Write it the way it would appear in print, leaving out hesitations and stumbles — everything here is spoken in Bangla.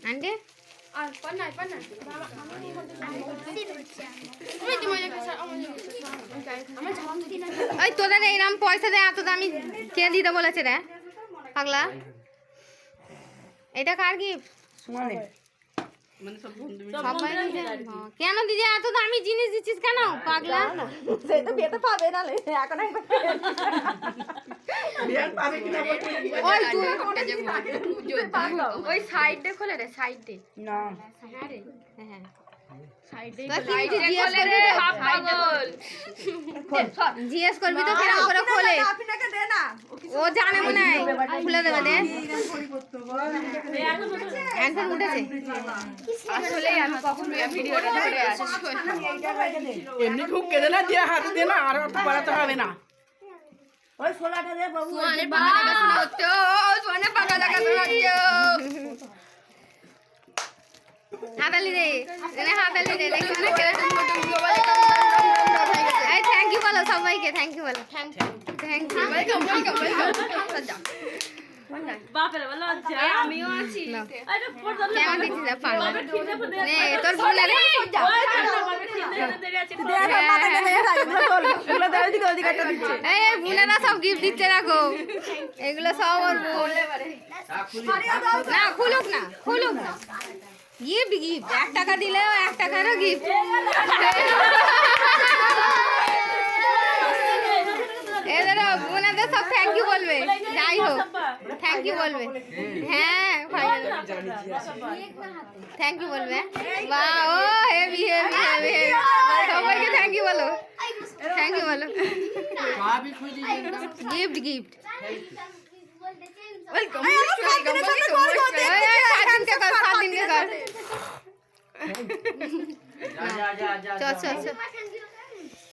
আন্টি ওই তোদের এইরকম পয়সা দেয় এত দামি কে দিতে বলেছে রে পাগলা? এটা কার গিফট? কেন দিদি এত দামি জিনিস দিচ্ছিস কেন পাগলা? ওই সাইডে খোলে রে, সাইডে না। হ্যাঁ রে, হ্যাঁ জিজ্ঞেস করবি তো কেরম করে খোলে, ও জানে মনে হয় খুলে দেবে। দে এখন উঠেছে আসলে আমি কখন ভিডিওটা ধরে আছি এমনি ঢুকে দে না, দিয়ে হাতে দে না, আর বাড়াতে হবে না। ওই ছোলাটা দে বাবু। সোয়ানের পাকা দেখাশোনা হচ্ছে, ও সোয়ানের পাকা দেখাশোনা হচ্ছে। হাতালি দে, হাতালি দে, দেখি না কেরকম মোটম গ্লোবাল এই থ্যাংক ইউ বলো সবাইকে, থ্যাংক ইউ বলো। Thank you, welcome welcome welcome. বাপরে বলো আচ্ছা আমিও আছি। আরে পড়তো না কেমন দিছিস পাগল? নে তোর বোনের বাপরে এই বোনেরা সব গিফট দিচ্ছে, রাখো এগুলো সব ওর বোন। না খুলুক না, খুলুক না। গিফট গিফট 1 টাকা দিলেও 1 টাকারও গিফট। এদের বোনেদের সব থ্যাংক ইউ বলবে, যাই হোক থ্যাংক ইউ বলবে। হ্যাঁ থ্যাংক ইউ বলবে। বা ও হেভি হেভি হেভি হেভি, সবাইকে থ্যাংক ইউ বলো, থ্যাংক ইউ বলো। গিফট গিফট চল চল চল।